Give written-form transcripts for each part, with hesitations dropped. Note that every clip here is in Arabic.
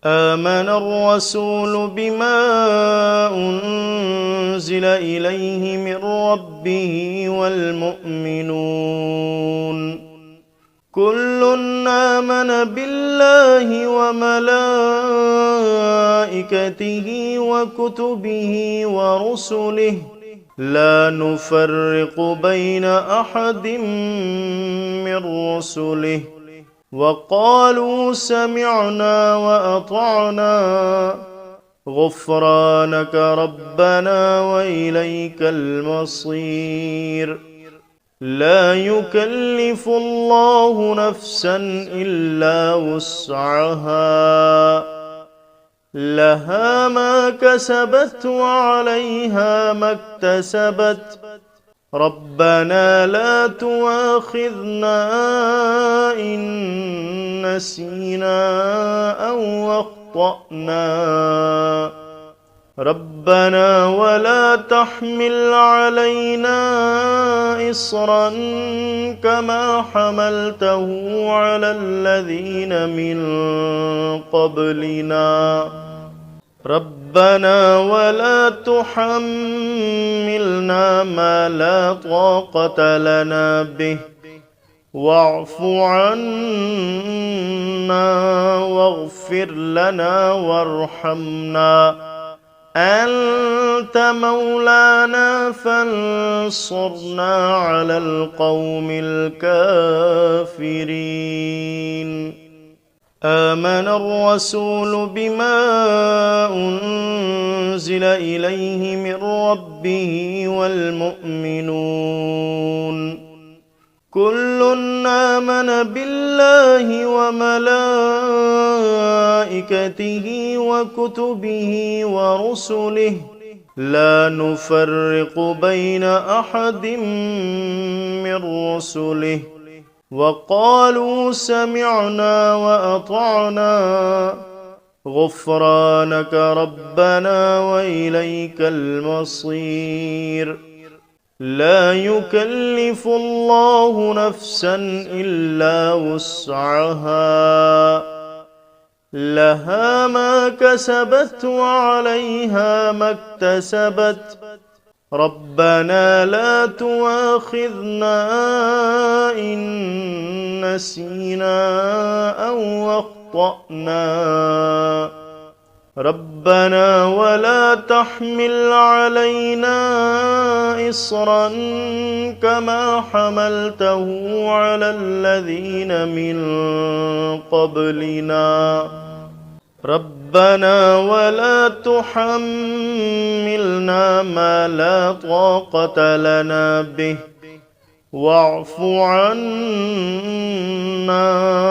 آمن الرسول بما أنزل إليه من ربه والمؤمنون كل آمن بالله وملائكته وكتبه ورسله لا نفرق بين أحد من رسله وقالوا سمعنا وأطعنا غفرانك ربنا وإليك المصير لا يكلف الله نفسا إلا وسعها لها ما كسبت وعليها ما اكتسبت ربنا لا تؤاخذنا إن نسينا أو أخطأنا ربنا ولا تحمل علينا إصرا كما حملته على الذين من قبلنا ربنا ولا تحملنا ما لا طاقة لنا به واعف عنا واغفر لنا وارحمنا أنت مولانا فانصرنا على القوم الكافرين آمن الرسول بما أنزل إليه من ربه والمؤمنون كل آمن بالله وملائكته وكتبه ورسله لا نفرق بين أحد من رسله وقالوا سمعنا وأطعنا غفرانك ربنا وإليك المصير لا يكلف الله نفسا إلا وسعها لها ما كسبت وعليها ما اكتسبت ربنا لا تؤاخذنا إن نسينا أو أخطأنا ربنا ولا تحمل علينا إصرا كما حملته على الذين من قبلنا ربنا ولا تحملنا ما لا طاقة لنا به واعف عنا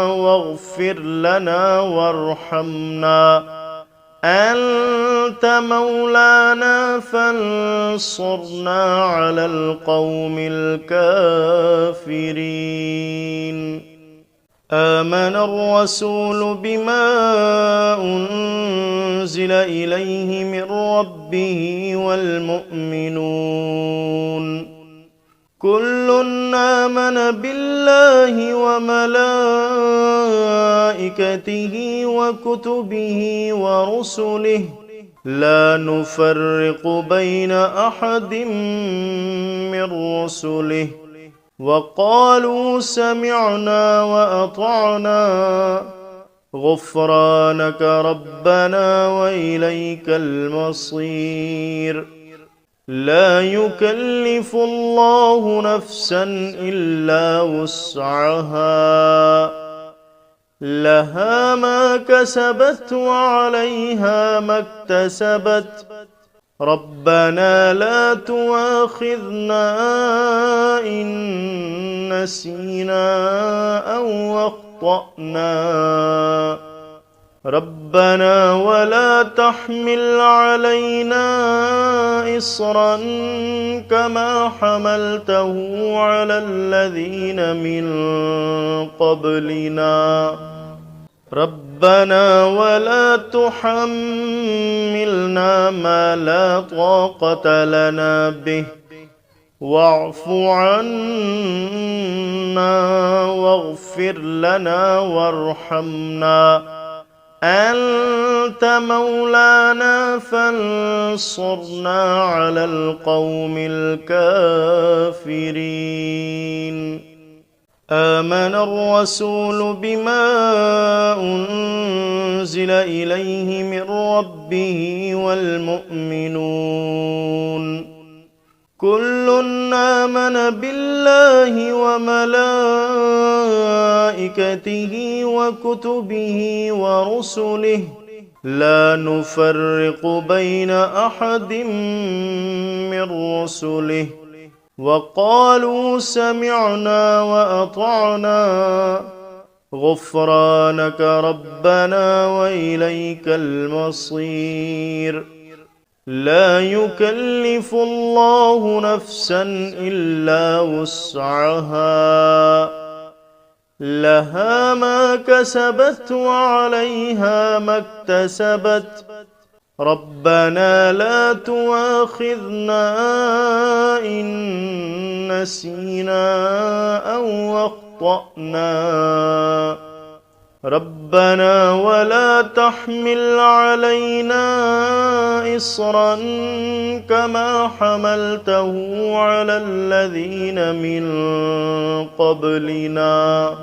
واغفر لنا وارحمنا أنت مولانا فانصرنا على القوم الكافرين آمن الرسول بما أنزل إليه من ربه والمؤمنون كل آمن بالله وملائكته وكتبه ورسله لا نفرق بين أحد من رسله وقالوا سمعنا وأطعنا غفرانك ربنا وإليك المصير لا يكلف الله نفسا إلا وسعها لها ما كسبت وعليها ما اكتسبت ربنا لا تؤاخذنا إن نسينا أو أخطأنا ربنا ولا تحمل علينا إصرا كما حملته على الذين من قبلنا ربنا ولا تحملنا ما لا طاقة لنا به واعف عنا واغفر لنا وارحمنا أنت مولانا فانصرنا على القوم الكافرين. آمن الرسول بما أنزل إليه من ربه والمؤمنون كل آمن بالله وملائكته وكتبه ورسله لا نفرق بين أحد من رسله وقالوا سمعنا وأطعنا غفرانك ربنا وإليك المصير. لا يكلف الله نفسا إلا وسعها لها ما كسبت وعليها ما اكتسبت ربنا لا تؤاخذنا إن نسينا أو أخطأنا ربنا ولا تحمل علينا إصرا كما حملته على الذين من قبلنا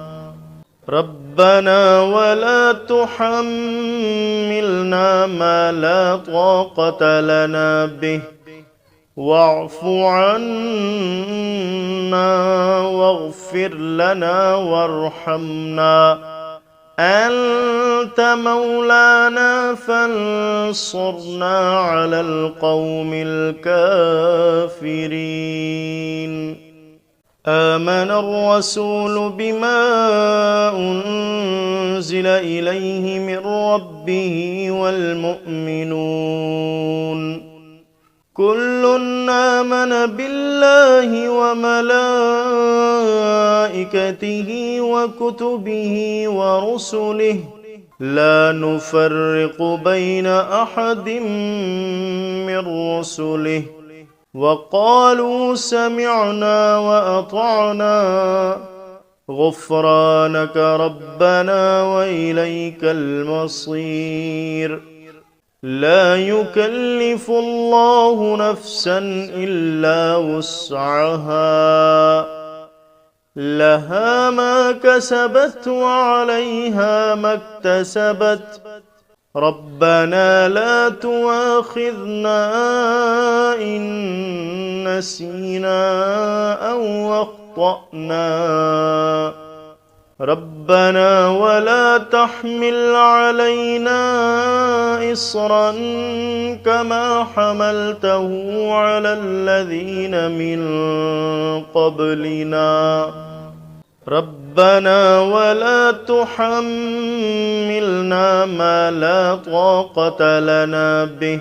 ربنا ولا تحملنا ما لا طاقة لنا به واعف عنا واغفر لنا وارحمنا أنت مولانا فانصرنا على القوم الكافرين. آمن الرسول بما أنزل إليه من ربه والمؤمنون كل آمن بالله وملائكته وكتبه ورسله لا نفرق بين أحد من رسله وقالوا سمعنا وأطعنا غفرانك ربنا وإليك المصير. لا يكلف الله نفسا إلا وسعها لها ما كسبت وعليها ما اكتسبت ربنا لا تؤاخذنا إن نسينا أو أخطأنا ربنا ولا تحمل علينا إصرا كما حملته على الذين من قبلنا ربنا ولا تحملنا ما لا طاقة لنا به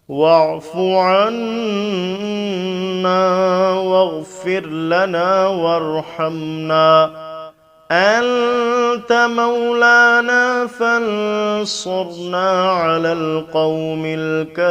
واعف عنا واغفر لنا وارحمنا أنت مولانا فانصرنا على القوم الكافرين.